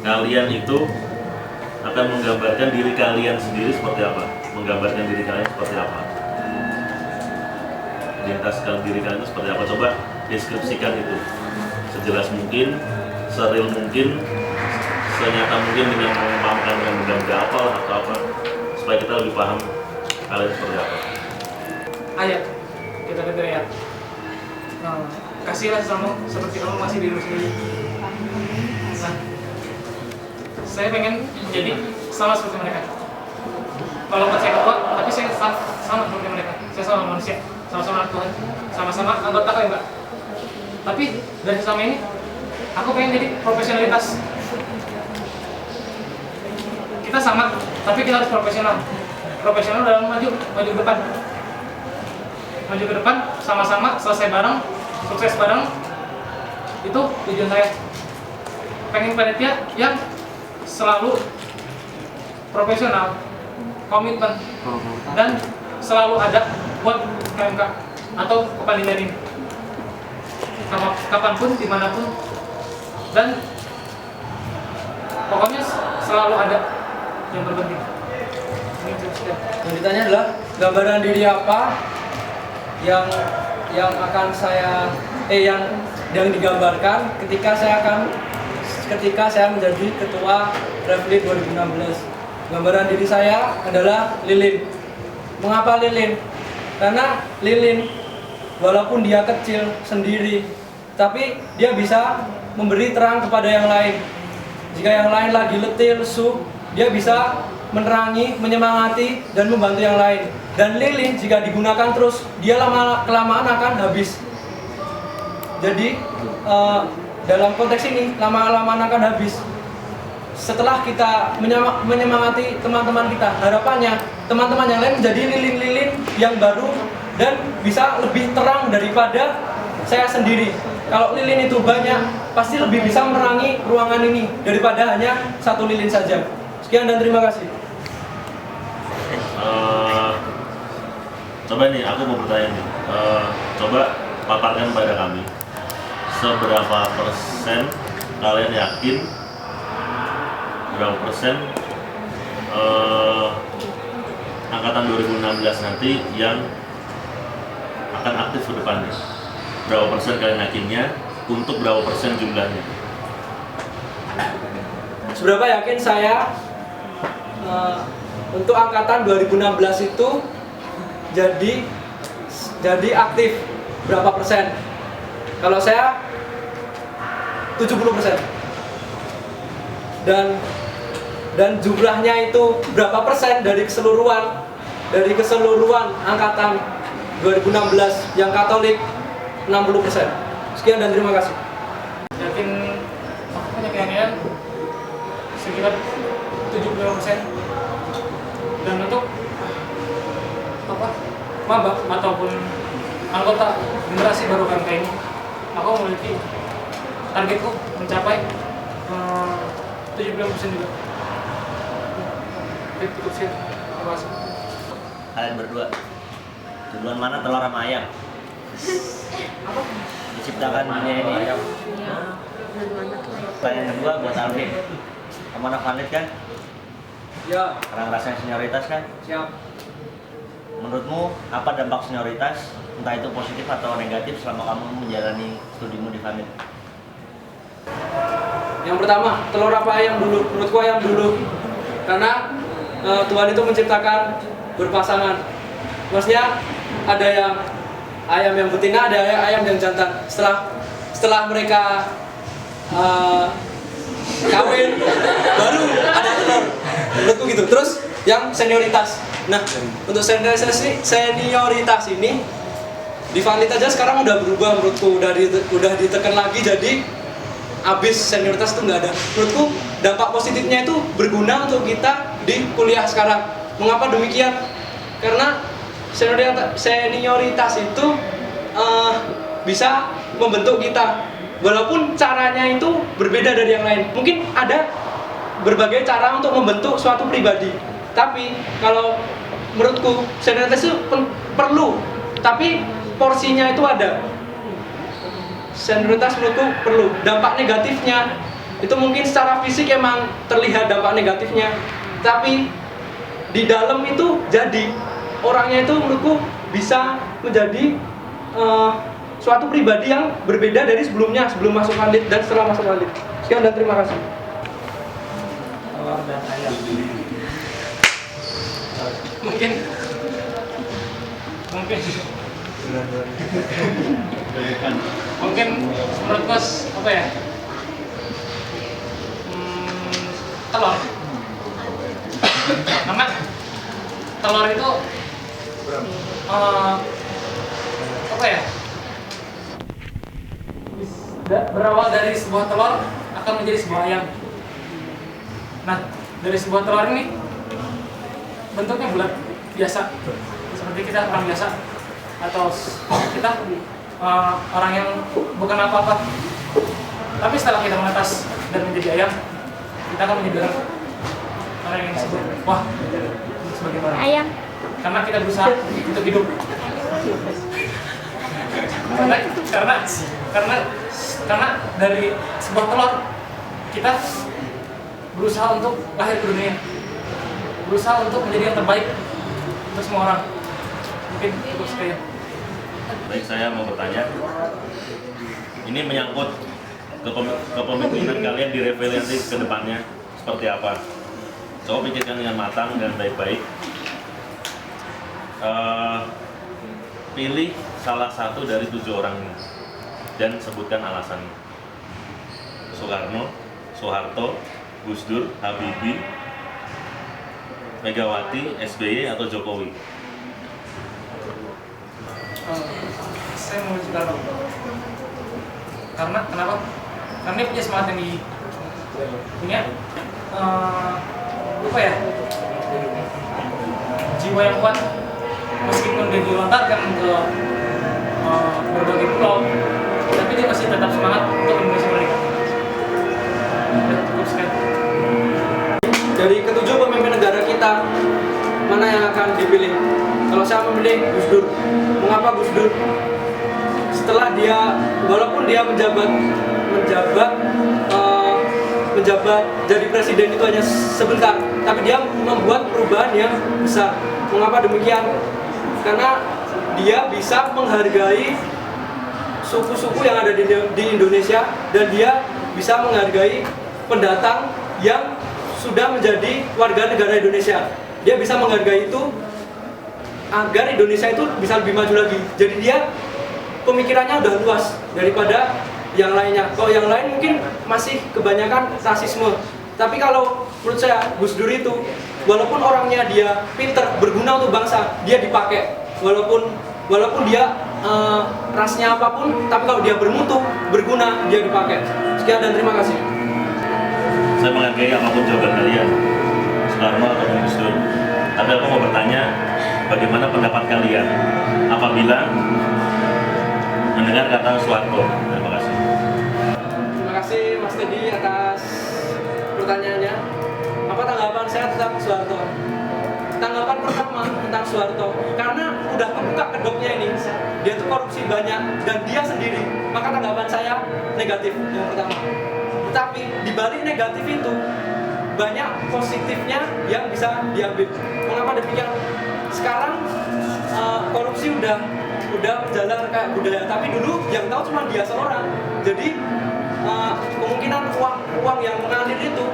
kalian itu akan menggambarkan diri kalian sendiri seperti apa? Menggambarkan diri kalian seperti apa? Identitaskan diri kalian itu seperti apa? Coba deskripsikan itu sejelas mungkin, seril mungkin, senyata mungkin dengan mengumpamkan dengan benda apa atau apa, supaya kita lebih paham kalian seperti apa. Ayat, kita lihat dari ayat. Kasihlah sama seperti kamu masih diri sendiri. Nah, saya pengen jadi sama seperti mereka. Kalau saya ketua, tapi saya sama seperti mereka. Saya sama manusia, sama-sama anak Tuhan, sama-sama anggota KMK. Tapi dari sama ini, aku pengen jadi profesionalitas. Kita sama, tapi kita harus profesional. Profesional dalam maju ke depan. Maju ke depan, sama-sama, selesai bareng, sukses bareng. Itu tujuan saya. Pengen panitia yang selalu profesional, komitmen, dan selalu ada buat KMK atau kepanitiaan ini. Kapanpun, dimanapun, dan pokoknya selalu ada yang berpenting. Yang ditanya adalah gambaran diri apa yang akan saya yang digambarkan ketika saya menjadi ketua referee 2016. Gambaran diri saya adalah lilin. Mengapa lilin? Karena lilin walaupun dia kecil sendiri, tapi dia bisa memberi terang kepada yang lain. Jika yang lain lagi letih, lesu, dia bisa menerangi, menyemangati, dan membantu yang lain. Dan lilin jika digunakan terus, dia kelamaan akan habis. Jadi dalam konteks ini lama-lama akan habis. Setelah kita menyemangati teman-teman kita, harapannya teman-teman yang lain menjadi lilin-lilin yang baru dan bisa lebih terang daripada saya sendiri. Kalau lilin itu banyak, pasti lebih bisa menerangi ruangan ini daripada hanya satu lilin saja. Sekian dan terima kasih. Coba nih, aku mau bertanya nih. Coba paparkan pada kami, seberapa persen kalian yakin, berapa persen angkatan 2016 nanti yang akan aktif ke depannya? Berapa persen kalian yakinnya, untuk berapa persen jumlahnya? Seberapa yakin saya untuk angkatan 2016 itu jadi aktif berapa persen? Kalau saya 70%. Dan jumlahnya itu berapa persen dari keseluruhan angkatan 2016 yang Katolik? 60%. Sekian dan terima kasih. Yakin aku punya keyakinan sekitar 75%. Dan untuk maba ataupun anggota generasi baru KMK ini, aku memiliki targetku mencapai 75% juga. Oke, cukup sih. Terima kasih. Kalian berdua, duluan mana telur sama ayam? Diciptakan dunia ini. Pertanyaan kedua buat Alvin. Kamu anak valid kan? Ya, Orang rasanya senioritas kan? siap. Menurutmu apa dampak senioritas, entah itu positif atau negatif selama kamu menjalani studimu di Vanit? Yang pertama, telur apa ayam dulu? Menurutku ayam dulu. Karena Tuhan itu menciptakan berpasangan. Maksudnya ada yang ayam yang betina, ada ayam yang jantan. Setelah mereka kawin, baru ada telur. Menurutku gitu. Terus yang senioritas. Nah, untuk senioritas ini di Vanit aja sekarang udah berubah menurutku, udah ditekan lagi, jadi abis senioritas itu nggak ada. Menurutku dampak positifnya itu berguna untuk kita di kuliah sekarang. Mengapa demikian? Karena senioritas itu bisa membentuk kita, walaupun caranya itu berbeda dari yang lain. Mungkin ada berbagai cara untuk membentuk suatu pribadi, tapi kalau menurutku senioritas itu perlu, tapi porsinya itu ada. Senioritas menurutku perlu. Dampak negatifnya itu mungkin secara fisik emang terlihat dampak negatifnya, tapi di dalam itu jadi orangnya itu menurutku bisa menjadi suatu pribadi yang berbeda dari sebelumnya, sebelum masuk Vanit dan setelah masuk Vanit. Sekian dan terima kasih. Telur dan ayam. Mungkin menurut Bos apa ya? Telur. Karena telur itu apa ya? Berawal dari sebuah telur akan menjadi sebuah ayam. Nah, dari sebuah telur ini bentuknya bulat biasa, seperti kita orang biasa, atau kita orang yang bukan apa-apa. Tapi setelah kita menetas dan menjadi ayam, kita akan menjadi orang yang disebut wah sebagai orang. Ayam. Karena kita berusaha untuk hidup. Karena dari sebuah telur kita berusaha untuk lahir ke dunia, berusaha untuk menjadi yang terbaik untuk semua orang. Mungkin cukup sekian. Baik, saya mau bertanya. Ini menyangkut kepemimpinan kalian di Revelanti ke depannya seperti apa? Coba pikirkan dengan matang dan baik-baik. Pilih salah satu dari 7 orang ini dan sebutkan alasannya. Soekarno, Soeharto, Gus Dur, Habibie, Megawati, SBY atau Jokowi? Saya mau Soekarno. Karena kenapa? Karena dia punya semangat yang tinggi, punya apa ya? Jiwa yang kuat. Meskipun dia dilontarkan ke berbagai pulau, tapi dia masih tetap semangat untuk Indonesia merdeka. Cukup sekian. Dari ketujuh pemimpin negara kita, mana yang akan dipilih? Kalau saya memilih Gus Dur. Mengapa Gus Dur? Setelah dia, walaupun dia menjabat jadi presiden itu hanya sebentar, tapi dia membuat perubahan yang besar. Mengapa demikian? Karena dia bisa menghargai suku-suku yang ada di Indonesia, dan dia bisa menghargai pendatang yang sudah menjadi warga negara Indonesia. Dia bisa menghargai itu agar Indonesia itu bisa lebih maju lagi. Jadi dia pemikirannya udah luas daripada yang lainnya. Kalau yang lain mungkin masih kebanyakan rasisme. Tapi kalau menurut saya Gus Dur itu, walaupun orangnya dia pinter, berguna untuk bangsa, dia dipakai. Walaupun dia rasnya apapun, tapi kalau dia bermutu, berguna, dia dipakai. Sekian dan terima kasih. Saya menghargai apapun jawaban kalian, Soekarno atau Gus Dur. Tapi aku mau bertanya, bagaimana pendapat kalian apabila mendengar kata Soeharto. Terima kasih. Terima kasih Mas Teddy atas pertanyaannya. Apa tanggapan saya tentang Soeharto? Tanggapan pertama tentang Soeharto, karena udah kebuka kedoknya ini, dia tuh korupsi banyak dan dia sendiri, maka tanggapan saya negatif yang pertama. Tetapi di balik negatif itu banyak positifnya yang bisa diambil. Mengapa demikian? Sekarang korupsi udah berjalan kayak budaya, tapi dulu yang tahu cuma dia seorang. Jadi kemungkinan uang yang mengalir itu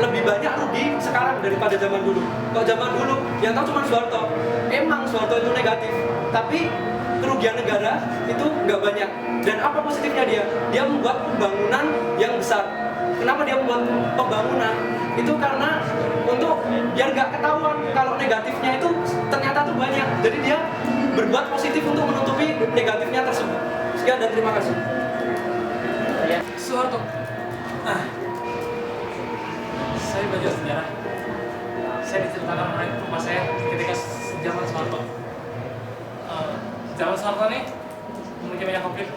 lebih banyak rugi sekarang daripada zaman dulu. Kalau zaman dulu yang tahu cuma Soeharto. Emang Soeharto itu negatif, tapi kerugian negara itu nggak banyak. Dan apa positifnya dia? Dia membuat pembangunan yang besar. Kenapa dia membuat pembangunan? Itu karena untuk biar nggak ketahuan kalau negatifnya itu ternyata tuh banyak. Jadi dia berbuat positif untuk menutupi negatifnya tersebut. Sekian dan terima kasih. Soeharto. Saya belajar sejarah. Saya diceritakan oleh rumah saya ketika zaman Soeharto. Zaman Soeharto ini memiliki banyak konflik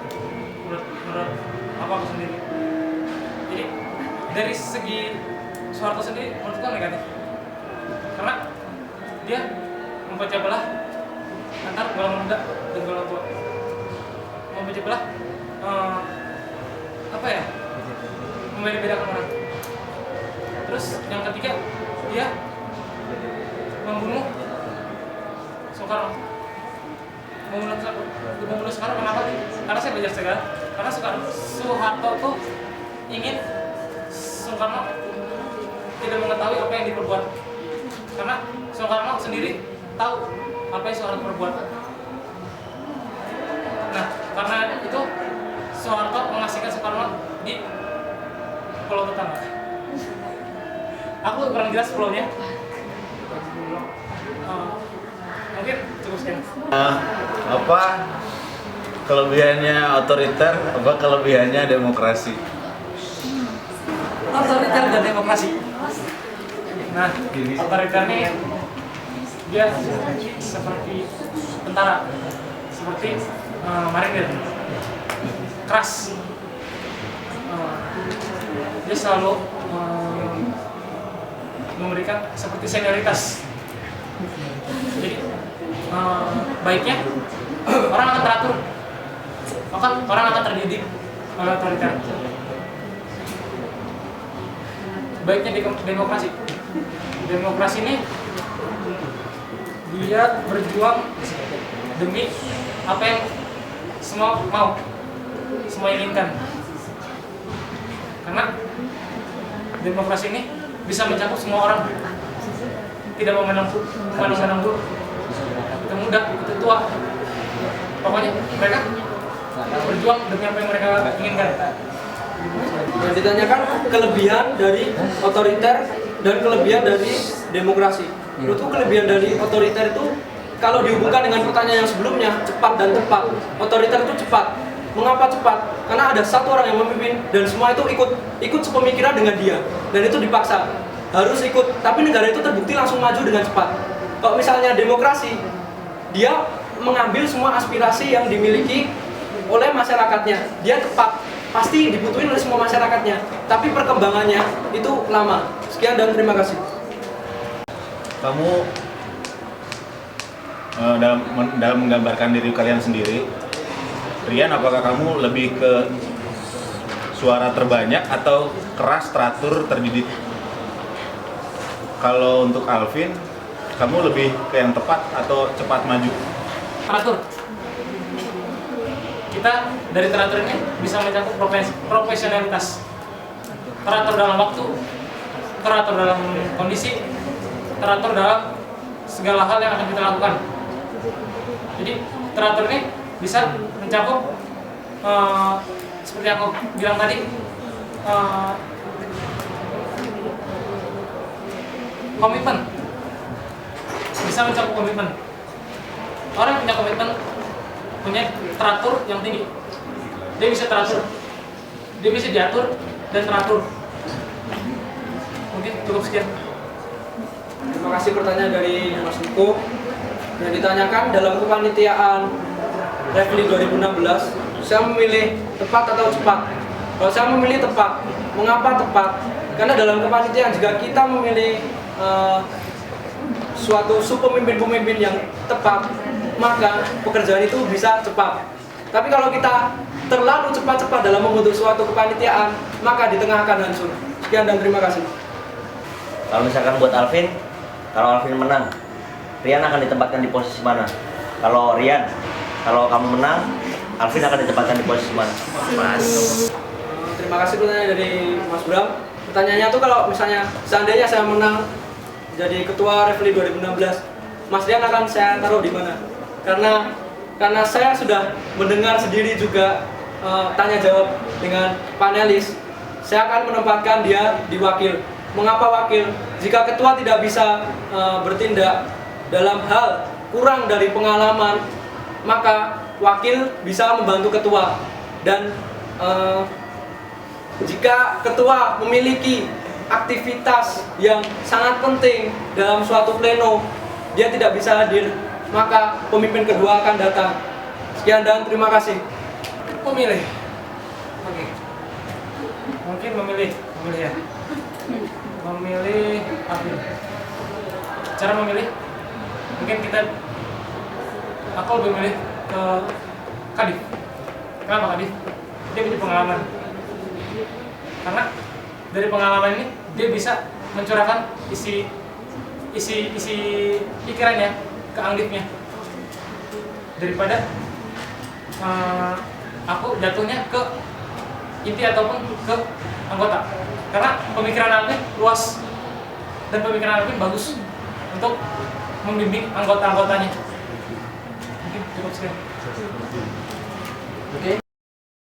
menurut aku sendiri. Jadi dari segi Soeharto sendiri menurutku negatif, karena dia memecah belah antar golongan muda dan golongan tua, memecah belah membeda-bedakan orang. Terus yang ketiga, dia membunuh Soekarno. Membunuh Soekarno kenapa? Karena saya belajar sejarah. Karena Soeharto tuh ingin Soekarno tidak mengetahui apa yang diperbuat. Karena Soekarno sendiri tahu apa yang Soeharto perbuat. Nah, karena itu Soeharto mengasingkan Soekarno di pulau tetangga. Aku kurang jelas pulaunya. Mungkin cukup sekian. Apa kelebihannya otoriter, apa kelebihannya demokrasi? Otoriter dan demokrasi. Nah, otoriter ini dia seperti tentara, seperti marinir, keras. Dia selalu memberikan seperti senioritas. Jadi baiknya orang akan teratur, maka orang akan terdidik oleh otoriter. Baiknya demokrasi. Demokrasi ini dia berjuang demi apa yang semua mau, semua inginkan. Karena demokrasi ini bisa mencakup semua orang, tidak memandang dulu, itu muda, itu tua. Pokoknya mereka berjuang demi apa yang mereka inginkan. Yang ditanyakan kelebihan dari otoriter dan kelebihan dari demokrasi. Menurutku kelebihan dari otoriter itu kalau dihubungkan dengan pertanyaan yang sebelumnya, cepat dan tepat. Otoriter itu cepat. Mengapa cepat? Karena ada satu orang yang memimpin dan semua itu ikut sepemikiran dengan dia, dan itu dipaksa harus ikut. Tapi negara itu terbukti langsung maju dengan cepat. Kalau misalnya demokrasi, dia mengambil semua aspirasi yang dimiliki oleh masyarakatnya. Dia tepat, pasti dibutuhin oleh semua masyarakatnya. Tapi perkembangannya itu lama. Sekian dan terima kasih. Kamu dalam menggambarkan diri kalian sendiri, Rian, apakah kamu lebih ke suara terbanyak atau keras, teratur, terdidik? Kalau untuk Alvin, kamu lebih ke yang tepat atau cepat maju? Teratur. Kita dari teratur ini bisa mencakup profesionalitas. Teratur dalam waktu, teratur dalam kondisi, teratur dalam segala hal yang akan kita lakukan. Jadi teratur ini bisa mencakup seperti yang aku bilang tadi, komitmen. Bisa mencakup komitmen. Orang yang punya komitmen punya teratur yang tinggi. Dia bisa teratur, dia bisa diatur dan teratur. Mungkin cukup sekian. Terima kasih pertanyaan dari Mas Niko. Yang ditanyakan dalam kepanitiaan Refli 2016, saya memilih tepat atau cepat. Kalau saya memilih tepat, mengapa tepat? Karena dalam kepanitiaan jika kita memilih suatu pemimpin-pemimpin yang tepat, maka pekerjaan itu bisa cepat. Tapi kalau kita terlalu cepat-cepat dalam membentuk suatu kepanitiaan, maka di tengah akan hancur. Sekian dan terima kasih. Kalau misalkan buat Alvin, kalau Alvin menang, Rian akan ditempatkan di posisi mana? Kalau Rian, kalau kamu menang, Alvin akan ditempatkan di posisi mana? Terima kasih pertanyaan dari Mas Bram. Pertanyaannya tuh kalau misalnya seandainya saya menang jadi ketua referee 2016, Mas Rian akan saya taruh di mana? Karena saya sudah mendengar sendiri juga tanya jawab dengan panelis, saya akan menempatkan dia di wakil. Mengapa wakil? Jika ketua tidak bisa bertindak dalam hal kurang dari pengalaman, maka wakil bisa membantu ketua. Dan jika ketua memiliki aktivitas yang sangat penting dalam suatu pleno, dia tidak bisa hadir, maka pemimpin kedua akan datang. Sekian dan terima kasih. Memilih. Oke. Mungkin memilih ya. Memilih Alvin. Cara memilih, mungkin aku lebih memilih ke Kadif. Kenapa Kadif? Dia punya pengalaman. Karena dari pengalaman ini dia bisa mencurahkan isi pikirannya ke Anggifnya, daripada aku jatuhnya ke inti ataupun ke anggota. Karena pemikiran Alvin luas dan pemikiran Alvin bagus untuk membimbing anggota-anggotanya. Mungkin cukup sekian.